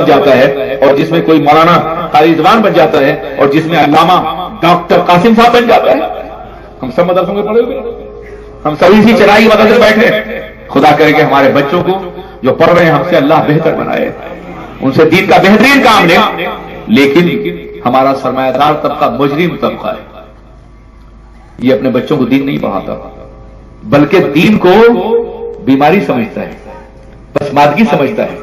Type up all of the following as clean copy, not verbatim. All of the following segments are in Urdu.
جاتا ہے اور جس میں کوئی مولانا قاری زبان بن جاتا ہے اور جس میں علامہ ڈاکٹر قاسم صاحب بن جاتا ہے. ہم سب مدرسوں میں پڑھے ہوئے, ہم سبھی سی چرائی مدرسے بیٹھے. خدا کرے کہ ہمارے بچوں کو جو پڑھ رہے ہیں ہم سے اللہ بہتر بنائے, ان سے دین کا بہترین کام لے. لیکن ہمارا سرمایہ دار طبقہ مجرم طبقہ ہے, یہ اپنے بچوں کو دین نہیں پڑھاتا بلکہ دین کو بیماری سمجھتا ہے, پسماندگی سمجھتا ہے.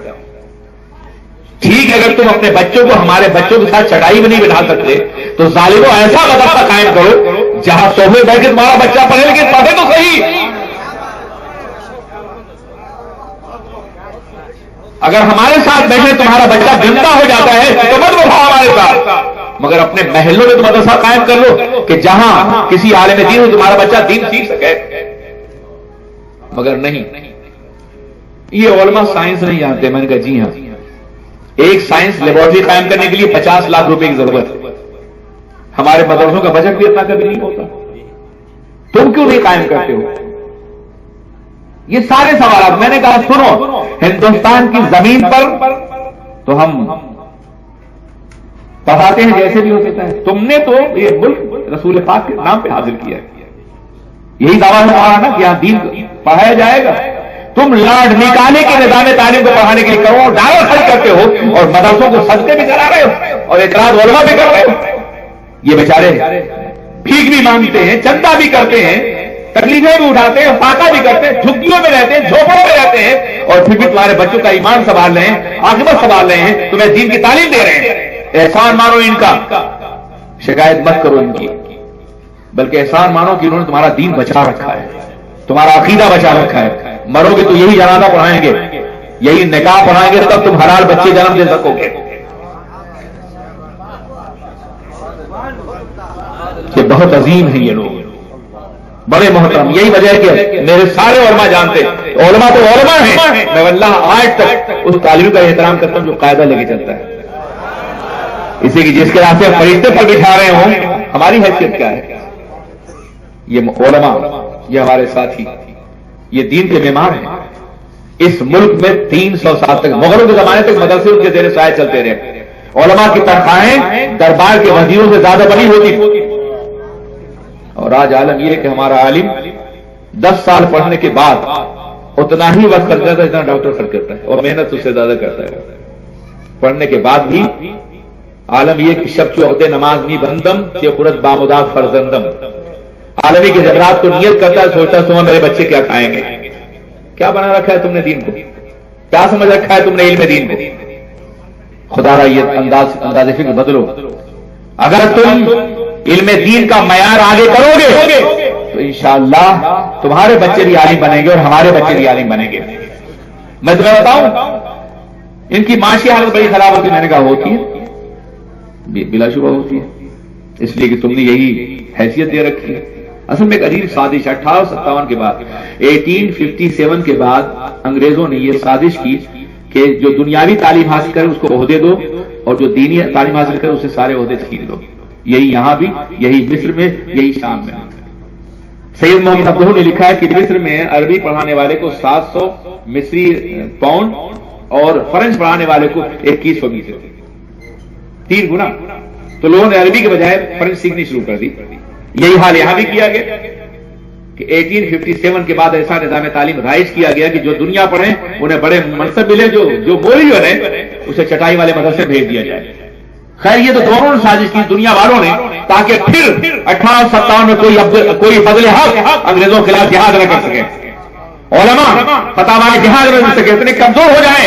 ٹھیک ہے, اگر تم اپنے بچوں کو ہمارے بچوں کے ساتھ چٹائی میں نہیں بٹھا سکتے تو ظالموں ایسا مدرسہ قائم کرو جہاں صوفے بیٹھ کے تمہارا بچہ پڑھے لیکن پڑھے تو صحیح. اگر ہمارے ساتھ بیٹھے تمہارا بچہ گندا ہو جاتا ہے تو مت بٹھاؤ ہمارے ساتھ, مگر اپنے محلوں میں تو مدرسہ قائم کر لو کہ جہاں کسی عالم دین ہو تمہارا بچہ دین سیکھ سکے. مگر نہیں, یہ علماء سائنس نہیں جانتے. میں نے کہا جی ہاں, ایک سائنس لیبورٹری قائم کرنے کے لیے 50 لاکھ روپے کی ضرورت ہے. ہمارے مدرسوں کا بجٹ بھی اتنا کبھی نہیں ہوتا, تم کیوں نہیں قائم کرتے ہو؟ یہ سارے سوالات. میں نے کہا سنو, ہندوستان کی زمین پر تو ہم پڑھاتے ہیں جیسے بھی ہو سکتا ہے. تم نے تو یہ ملک رسول پاک کے نام پہ حاضر کیا ہے, یہی دعویٰ ہے ہمارا نا کہ یہاں دین پڑھایا جائے گا. تم لاڈ نکالے کے نظام تعلیم کو پڑھانے کے لیے کروڑ ڈالر خرچ کرتے ہو اور مدرسوں کو صدقے بھی کرا رہے ہو اور اعتراض علماء بھی کر رہے ہو. یہ بیچارے بھیک بھی مانگتے ہیں, چندہ بھی کرتے ہیں, تکلیفیں بھی اٹھاتے ہیں, فاقہ بھی کرتے ہیں, جھگیوں میں رہتے ہیں, جھوپڑوں میں رہتے ہیں, اور پھر بھی تمہارے بچوں کا ایمان سنبھال رہے ہیں, عاقبت سنبھال رہے ہیں, تمہیں دین کی تعلیم دے رہے ہیں. احسان مانو ان کا, شکایت مت کرو ان کی, بلکہ احسان مانو کہ انہوں نے تمہارا دین بچا رکھا ہے, تمہارا عقیدہ بچا رکھا ہے. مرو گے تو یہی جنازہ پڑھائیں گے, یہی نکاح پڑھائیں گے, تب تم حلال بچے جنم دے سکو گے. یہ بہت عظیم ہیں یہ لوگ, بڑے محترم. یہی وجہ ہے کہ میرے سارے علماء جانتے, علماء تو علماء ہیں. میں واللہ آج تک اس طالب کا احترام کرتا ہوں جو قاعدہ لے کے چلتا ہے. اسی کی جس کے راستے فرشتے پر بٹھا رہے ہوں, ہماری حیثیت کیا ہے؟ یہ علماء, یہ ہمارے ساتھی, یہ دین کے معمار ہیں. اس ملک میں 300 سال تک, مغلوں کے زمانے تک مدرسے ان کے زیر سایہ چلتے رہے. علماء کی تنخواہیں دربار کے وزیروں سے زیادہ بڑی ہوتی تھی. اور آج عالم یہ ہے کہ ہمارا عالم 10 سال پڑھنے کے بعد اتنا ہی وقت خرچ کرتا ہے جتنا ڈاکٹر خرچ کرتا ہے, اور محنت اس سے زیادہ کرتا ہے. پڑھنے کے بعد بھی عالم یہ کہ شب چوقتے نماز نہیں بندم کہ خورت بامداد فرزندم. عالمی کے جذبات کو نیت کرتا ہے, سوچتا صبح میرے بچے کیا کھائیں گے. کیا بنا رکھا ہے تم نے دین کو, کیا سمجھ رکھا ہے تم نے علم دین کو؟ خدا را یہ انداز فکر بدلو. اگر تم علم دین کا معیار آگے کرو گے تو انشاءاللہ تمہارے بچے بھی عالم بنیں گے اور ہمارے بچے بھی عالم بنیں گے. میں تمہیں بتاؤں, ان کی معاشی حالت بڑی خراب ہوتی ہے. میں نے کہا ہوتی ہے, بلا شبہ ہوتی ہے, اس لیے کہ تم نے یہی حیثیت دے رکھی ہے. اصل میں ایک عجیب سازش 1857 کے بعد 1857 کے بعد انگریزوں نے یہ سازش کی کہ جو دنیاوی تعلیم حاصل کرے اس کو عہدے دو, اور جو دینی تعلیم حاصل کرے اسے سارے عہدے چھین دو. یہی یہاں بھی, یہی مصر میں, یہی شام میں. سید محمد عبدہ نے لکھا ہے کہ مصر میں عربی پڑھانے والے کو 700 مصری پاؤنڈ اور فرنچ پڑھانے والے کو 2100 مصری, 3 گنا. تو لوگوں نے عربی کے بجائے فرنچ سیکھنی شروع کر دی. یہی حال یہاں بھی کیا گیا کہ 1857 کے بعد ایسا نظام تعلیم رائج کیا گیا کہ جو دنیا پڑھیں انہیں بڑے منصب ملے, جو بولی جو ہے اسے چٹائی والے مدرسے بھیج دیا جائے. خیر یہ تو دونوں نے سازش کی, دنیا والوں نے, تاکہ پھر 1857 میں کوئی فضل حق انگریزوں کے خلاف جہاد نہ کر سکے, علماء فتاوی جہاد نہ کر سکے, اتنے کمزور ہو جائیں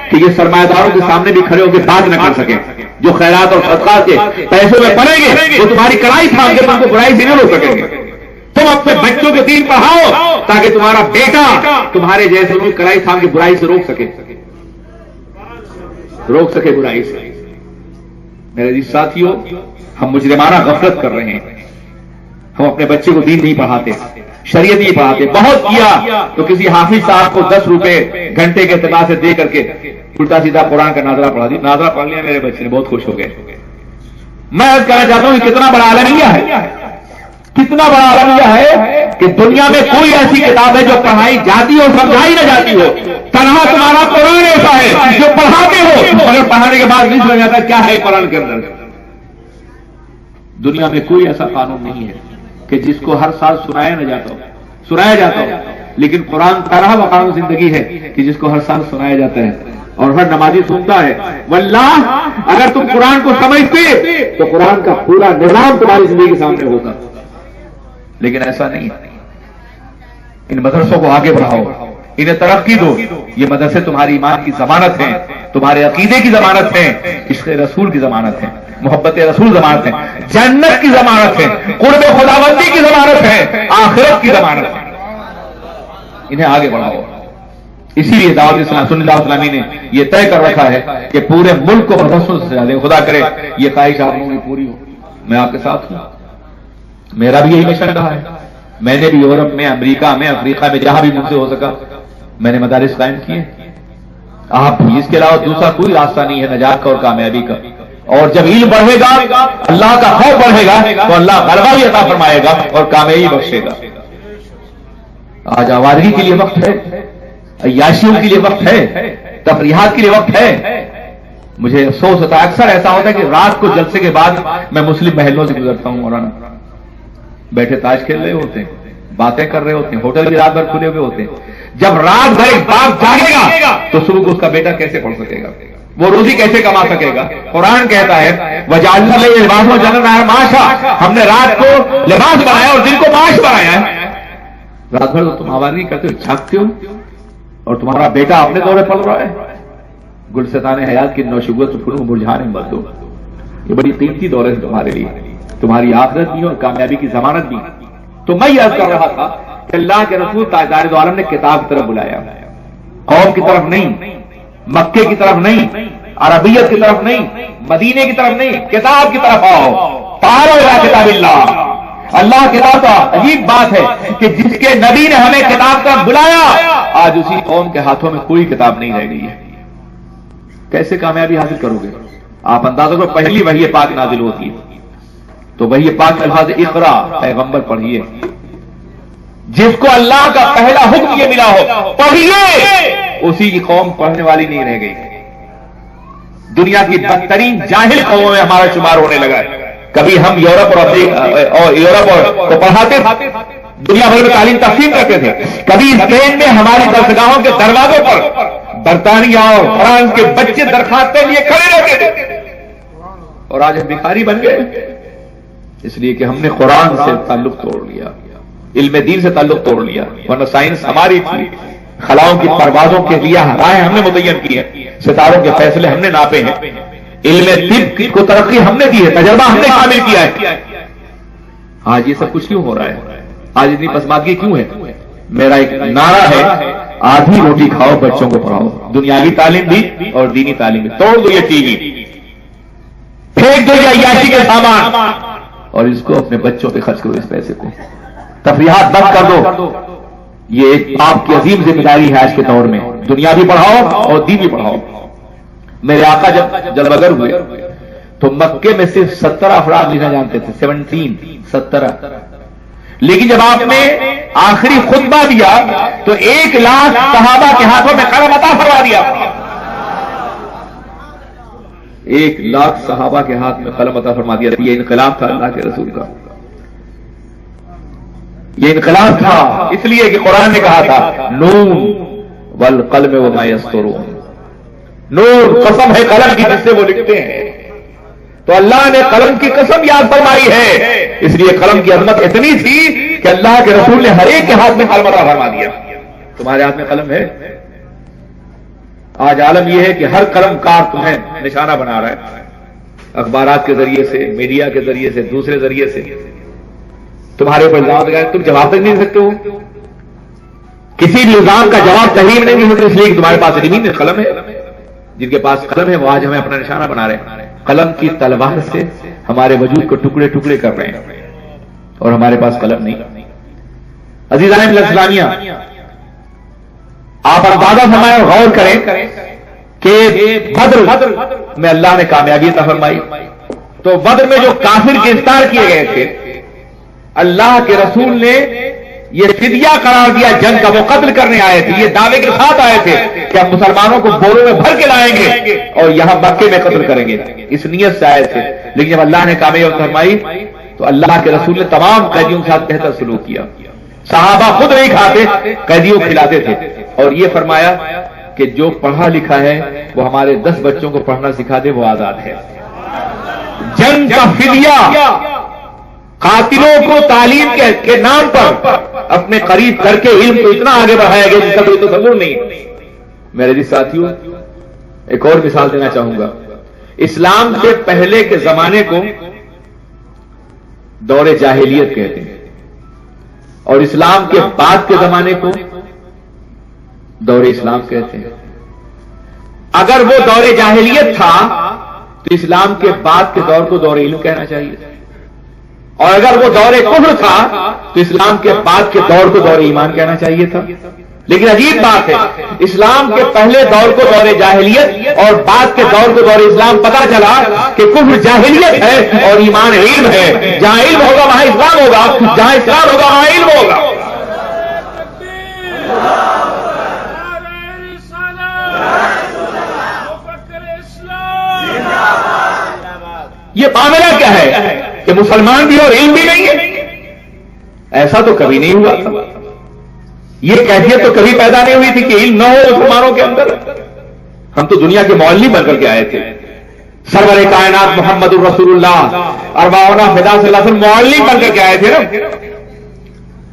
کہ یہ سرمایہ داروں کے سامنے بھی کھڑے ہو کے بات نہ کر سکیں. جو خیرات اور صدقات کے پیسوں میں پڑیں گے وہ تمہاری کڑائی تھام کے تم کو برائی سے نہیں روک سکیں گے. تم اپنے بچوں کے دین پڑھاؤ تاکہ تمہارا بیٹا تمہارے جیسے لوگ کڑائی تھام کے برائی سے روک سکے برائی سے. میرے جی ساتھیوں, ہم مجرمانہ غفلت کر رہے ہیں. ہم اپنے بچے کو دین نہیں پڑھاتے, شریعت نہیں پڑھاتے. بہت کیا تو کسی حافظ صاحب کو 10 روپے گھنٹے کے اعتبار سے دے کر کے الٹا سیدھا قرآن کا ناظرہ پڑھا دی. ناظرہ پڑھ لیا میرے بچے نے, بہت خوش ہو گئے. میں کہنا چاہتا ہوں کتنا بڑا عالمیہ ہے, کتنا بڑا عالمیہ ہے کہ دنیا میں کوئی ایسی کتاب ہے جو پڑھائی جاتی ہو, سمجھائی نہ جاتی ہو, تنہا تمہارا قرآن ایسا ہے جو پڑھاتے ہو مگر پڑھانے کے بعد نہیں سمجھ آتا کیا ہے قرآن کے اندر. دنیا میں کوئی ایسا قانون نہیں ہے کہ جس کو ہر سال سنایا جاتا ہو لیکن قرآن طرح و قانون زندگی ہے کہ جس کو ہر سال سنایا جاتا ہے اور ہر نمازی سنتا ہے. واللہ اگر تم قرآن کو سمجھتے تو قرآن کا پورا نظام تمہاری زندگی کے سامنے ہوتا, لیکن ایسا نہیں. ان مدرسوں کو آگے بڑھاؤ, انہیں ترقی دو. یہ مدرسے تمہاری ایمان کی ضمانت ہیں, تمہارے عقیدے کی ضمانت ہیں, عشق رسول کی ضمانت ہے, محبت رسول ضمانت ہے, جنت کی ضمانت ہے, قرب خداوندی کی ضمانت ہے, آخرت کی ضمانت ہے. انہیں آگے بڑھاؤ. اسی لیے دعوت اسلام صلی اللہ علیہ وسلم نے یہ طے کر رکھا ہے کہ پورے ملک کو مدرسوں سے سجا دیں. خدا کرے یہ خواہش آپ لوگوں کی پوری ہو. میں آپ کے ساتھ ہوں, میرا بھی یہی مشن رہا ہے. میں نے بھی یورپ میں, امریکہ میں, افریقہ میں جہاں بھی مجھ سے ہو سکا میں نے مدارس قائم کیے. آپ بھی اس کے علاوہ دوسرا کوئی راستہ نہیں ہے نجات کا اور کامیابی کا. اور جب علم بڑھے گا, اللہ کا خوف بڑھے گا تو اللہ غلبہ بھی عطا فرمائے گا اور کامیابی بخشے گا. آج آوارگی کے لیے وقت ہے, عیاشیوں کے لیے وقت ہے, تفریحات کے لیے وقت ہے. مجھے افسوس ہوتا ہے, اکثر ایسا ہوتا ہے کہ رات کو جلسے کے بعد میں مسلم محلوں سے گزرتا ہوں, مولانا بیٹھے تاش کھیل رہے ہوتے ہیں, باتیں کر رہے ہوتے ہیں, ہوٹل بھی رات بھر کھلے ہوئے ہوتے ہیں. جب رات بھر ایک باپ جاگے گا تو صبح کو اس کا بیٹا کیسے پڑھ سکے گا, وہ روزی کیسے کما سکے گا. قرآن کہتا ہے وجعلنا الليل لباسا وجعلنا النهار معاشا, ہم نے رات کو لباس بنایا اور دن کو معاش بنایا ہے. رات بھر تم آوارگی کرتے ہو, جھاگتے ہو اور تمہارا بیٹا اپنے دورے پڑ رہا ہے. گلستان حیات کی نوشگوت پھولوں مرجھانے مت دو. یہ بڑی قیمتی دور ہے تمہارے لیے, تمہاری آخرت بھی اور کامیابی کی ضمانت بھی. تو میں یہ عرض کر رہا تھا کہ اللہ کے رسول تاجدار دو عالم نے کتاب کی طرف بلایا, قوم کی طرف نہیں, مکے کی طرف نہیں, عربیت کی طرف نہیں, مدینے کی طرف نہیں, کتاب کی طرف آؤ. تعالوا الی کتاب اللہ. اللہ کتاب کا عجیب بات ہے کہ جس کے نبی نے ہمیں کتاب کا بلایا, آج اسی قوم کے ہاتھوں میں کوئی کتاب نہیں رہ گئی ہے. کیسے کامیابی حاصل کرو گے آپ اندازہ کرو. پہلی وحی پاک نازل ہوتی ہے تو وحی پاک الفاظ اقرا, پیغمبر پڑھیے. جس کو اللہ کا پہلا حکم یہ ملا ہو پڑھیے, اسی کی قوم پڑھنے والی نہیں رہ گئی. دنیا کی بدترین جاہل قوموں میں ہمارا شمار ہونے لگا ہے. کبھی ہم یورپ کو پڑھاتے تھے, دنیا بھر میں تعلیم تقسیم کرتے تھے. کبھی اسپین میں ہماری درسگاہوں کے دروازوں پر برطانیہ اور فرانس کے بچے درخواستیں لیے کھڑے رہتے تھے, اور آج ہم بھکاری بن گئے اس لیے کہ ہم نے قرآن سے تعلق توڑ لیا, علم دین سے تعلق توڑ لیا. ورنہ سائنس ہماری تھی, خلاؤں کی پروازوں کے لیے راہیں ہم نے متعین کی ہیں, ستاروں کے فیصلے ہم نے ناپے ہیں, علم طب کو ترقی ہم نے دی ہے, تجربہ ہم نے شامل کیا ہے. آج یہ سب کچھ کیوں ہو رہا ہے, آج اتنی پسماندگی کیوں ہے؟ میرا ایک نعرہ ہے, آدھی روٹی کھاؤ بچوں کو پڑھاؤ. دنیاوی تعلیم بھی اور دینی تعلیم بھی. توڑ دو یہ ٹی وی, پھینک دو یہ عیاشی کے سامان اور اس کو اپنے بچوں پہ خرچ کرو. اس پیسے کو تفریحات بند کر دو. یہ ایک آپ کی عظیم ذمہ داری ہے آج کے دور میں. دنیا بھی پڑھاؤ اور دین بھی پڑھاؤ. میرے آقا جب جلوگر ہوئے تو مکے میں صرف 17 افراد لکھنا جانتے تھے, 17. لیکن جب آپ نے آخری خطبہ دیا تو 1 لاکھ صحابہ کے ہاتھوں میں قلم عطا فرما دیا. 1 لاکھ صحابہ کے ہاتھ میں قلم عطا فرما دیا. یہ انقلاب تھا اللہ کے رسول کا, یہ انقلاب تھا. اس لیے کہ قرآن نے کہا تھا نون والقلم وما یسطرون. نور قسم ہے قلم کی جس سے وہ لکھتے ہیں. تو اللہ نے قلم کی قسم یاد فرمائی ہے. اس لیے قلم کی عظمت اتنی تھی کہ اللہ کے رسول نے ہر ایک کے ہاتھ میں قلم عطا فرما دیا. تمہارے ہاتھ میں قلم ہے. آج عالم یہ ہے کہ ہر قلم کار تمہیں نشانہ بنا رہا ہے, اخبارات کے ذریعے سے, میڈیا کے ذریعے سے, دوسرے ذریعے سے. تمہارے اوپر الزام لگائے, تم جواب تک نہیں دے سکتے ہو. کسی بھی الزام کا جواب تحریر نہیں دے سکتے, اس لیے کہ تمہارے پاس علم میں قلم ہے. جن کے پاس قلم ہے وہ آج ہمیں اپنا نشانہ بنا رہے ہیں. قلم کی تلوار سے ہمارے وجود کو ٹکڑے ٹکڑے کر رہے ہیں اور ہمارے پاس قلم نہیں. عزیزان اسلامیہ, آپ اندازہ فرمائیں اور غور کریں کہ بدر میں اللہ نے کامیابی عطا فرمائی. تو بدر میں جو کافر گرفتار کیے گئے تھے, اللہ کے رسول نے یہ فدیہ قرار دیا جنگ کا، وہ قتل کرنے آئے تھے، یہ دعوے کے ساتھ آئے تھے کہ ہم مسلمانوں کو بوروں میں بھر کے لائیں گے اور یہاں مکے میں قتل کریں گے، اس نیت سے آئے تھے۔ لیکن جب اللہ نے کامیابی فرمائی تو اللہ کے رسول نے تمام قیدیوں کے ساتھ بہتر سلوک کیا۔ صحابہ خود نہیں کھاتے، قیدیوں کو کھلاتے تھے، اور یہ فرمایا کہ جو پڑھا لکھا ہے وہ ہمارے 10 بچوں کو پڑھنا سکھا دے، وہ آزاد ہے۔ جنگ کا فدیہ قاتلوں کو تعلیم کے نام پر اپنے قریب کر کے علم کو اتنا آگے بڑھایا گیا جس کا کوئی تصور نہیں۔ میرے جی ساتھیوں، ایک اور مثال دینا چاہوں گا۔ اسلام سے پہلے کے زمانے کو دور جاہلیت کہتے ہیں، اور اسلام کے بعد کے زمانے کو دور اسلام کہتے ہیں۔ اگر وہ دور جاہلیت تھا تو اسلام کے بعد کے دور کو دور علم کہنا چاہیے، اور اگر وہ دور کفر تھا تو اسلام کے بعد کے دور کو دور ایمان کہنا چاہیے تھا۔ لیکن عجیب بات ہے، اسلام کے پہلے دور کو دور جاہلیت اور بعد کے دور کو دور اسلام پتہ چلا کہ کفر جاہلیت ہے اور ایمان علم ہے۔ جہاں علم ہوگا وہاں اسلام ہوگا، جہاں اسلام ہوگا وہاں علم ہوگا۔ یہ معاملہ کیا ہے کہ مسلمان بھی اور علم بھی نہیں ہے؟ ایسا تو کبھی نہیں ہوا تھا، یہ کیفیت تو کبھی پیدا نہیں ہوئی تھی کہ علم نہ ہو مسلمانوں کے اندر۔ ہم تو دنیا کے معلم بن کر کے آئے تھے، سرور کائنات محمد الرسول اللہ اربعون فدا صلی اللہ علیہ وسلم معلم بن کر کے آئے تھے نا۔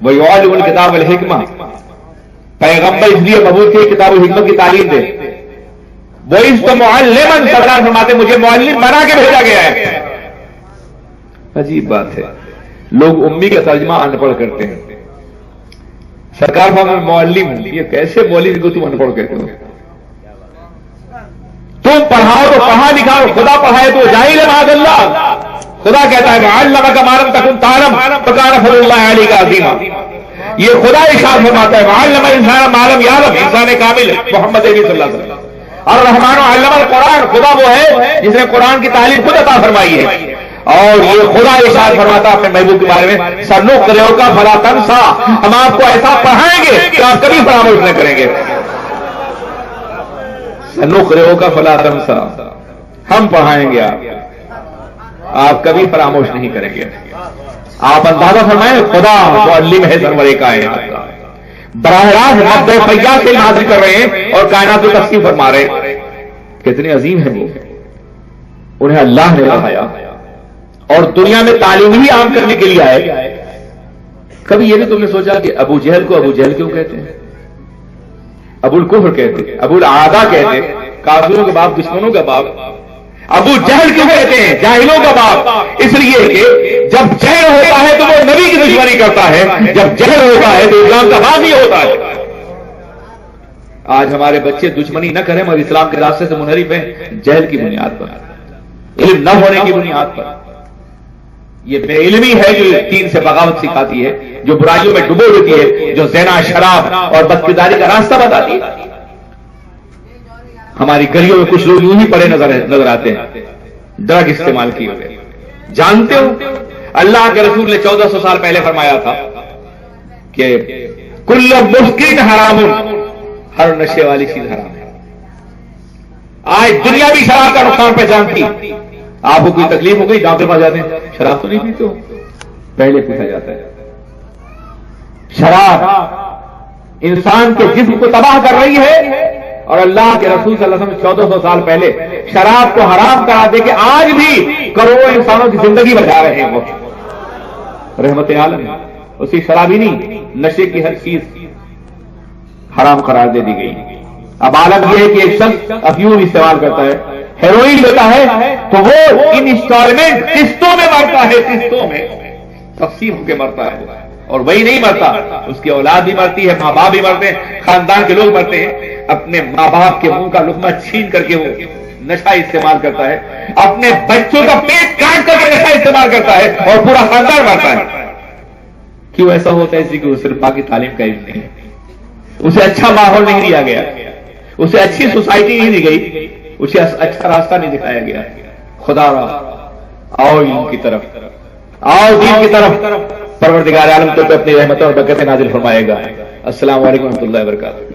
وَيُعَلِّمُ الْكِتَابَ وَالْحِکْمَةَ، پیغمبر اس لیے مبعوث تھے کتاب و حکمت کی تعلیم دے۔ وَإِذْ مُعَلِّمًا، سرکار فرماتے مجھے معلم بنا کے بھیجا گیا ہے۔ عجیب بات ہے، لوگ امی کا ترجمہ ان پڑھ کرتے ہیں، سرکار فرماتے معلم ہوں، یہ کیسے مولوی کو تم ان پڑھ کہتے ہو؟ تم پڑھاؤ تو پڑھا لکھا، خدا پڑھائے تو جاہل ہے معاذ اللہ۔ خدا کہتا ہے وَعَلَّمَكَ مَا لَمْ تَكُنْ تَعْلَمْ فَكَانَ فَضْلُ اللَّهِ عَلَيْكَ عَظِيمًا۔ یہ خدا ارشاد فرماتا ہے وَعَلَّمَ الْإِنسَانَ مَا لَمْ يَعْلَمْ، انسان کامل محمد عربی صلی اللہ علیہ وسلم۔ الرحمن علم القرآن، خدا وہ ہے جس نے قرآن کی تعلیم خود عطا فرمائی ہے، اور یہ خدا ارشاد فرماتا اپنے محبوب کے بارے میں سَنُقْرِئُكَ فَلَا تَنسَىٰ، ہم آپ کو ایسا پڑھائیں گے کہ آپ کبھی فراموش نہ کریں گے۔ سَنُقْرِئُكَ فَلَا تَنسَىٰ، ہم پڑھائیں گے آپ کبھی فراموش نہیں کریں گے۔ آپ اندازہ فرمائیں، خدا معلم ہے سرور کائنات کا، براہ راست مبدأ فیاض سے حاضر کر رہے ہیں اور کائنات کو تفسیر فرما رہے ہیں۔ کتنے عظیم ہیں وہ، انہیں اللہ نے پڑھایا اور دنیا میں تعلیم ہی عام کرنے کے لیے آئے۔ کبھی یہ بھی تم نے سوچا کہ ابو جہل کو ابو جہل کیوں کہتے ہیں؟ ابو الکفر کہتے ہیں، ابو العادہ کہتے ہیں، کافروں کے باپ، دشمنوں کا باپ۔ ابو جہل کیوں کہتے ہیں؟ جاہلوں کا باپ، اس لیے کہ جب جہل ہوتا ہے تو وہ نبی کی دشمنی کرتا ہے، جب جہل ہوتا ہے تو اسلام کا باغی ہوتا ہے۔ آج ہمارے بچے دشمنی نہ کریں مگر اسلام کے راستے سے منحرف ہیں، جہل کی بنیاد پر، علم نہ ہونے کی بنیاد پر۔ یہ بے علمی ہے جو دین سے بغاوت سکھاتی ہے، جو برائیوں میں ڈبو دیتی ہے، جو زنا، شراب اور بدکرداری کا راستہ بتاتی ہے۔ ہماری گلیوں میں کچھ لوگ یوں ہی پڑے نظر آتے ہیں، ڈرگ استعمال کیے ہوئے۔ جانتے ہو اللہ کے رسول نے 1400 سال پہلے فرمایا تھا کہ کل مسکر حرام، ہر نشے والی چیز حرام ہے۔ آج دنیا بھی شراب کا نقصان پہچانتی۔ آپ کو کوئی تکلیف ہو گئی ڈاکٹر پاس جاتے ہیں، شراب تو نہیں پیتے ہو؟ پہلے پوچھا جاتا ہے۔ شراب انسان کے جسم کو تباہ کر رہی ہے، اور اللہ کے رسول صلی اللہ علیہ وسلم 1400 سال پہلے شراب کو حرام کرا دے کے آج بھی کروڑوں انسانوں کی زندگی بچا رہے ہیں۔ وہ رحمت عالم ہے، اسی شرابی نہیں، نشے کی ہر چیز حرام قرار دے دی گئی۔ اب عالم یہ ہے کہ ایک شخص افیون استعمال کرتا ہے، ہیروئن لیتا ہے، تو وہ ان انسٹالمنٹ قسطوں میں مرتا ہے، قسطوں میں تقسیم ہو کے مرتا ہے، اور وہی نہیں مرتا، اس کی اولاد بھی مرتی ہے، ماں باپ بھی مرتے ہیں، خاندان کے لوگ مرتے ہیں۔ اپنے ماں باپ کے منہ کا لقمہ چھین کر کے وہ نشہ استعمال کرتا ہے، اپنے بچوں کا پیٹ کاٹ کر کے نشہ استعمال کرتا ہے، اور پورا خاندان مرتا ہے۔ کیوں ایسا ہوتا ہے؟ اسی کہ وہ صرف پاکی تعلیم کا علم نہیں ہے، اسے اچھا ماحول نہیں دیا گیا، اسے اچھی سوسائٹی نہیں دی گئی، اسے اچھا راستہ نہیں دکھایا گیا۔ خدا را آؤ علم کی طرف، آؤ دین کی طرف۔ پروردگار عالم تو پہ اپنی رحمتوں اور برکتیں نازل فرمائے گا۔ السلام علیکم ورحمۃ اللہ وبرکاتہ۔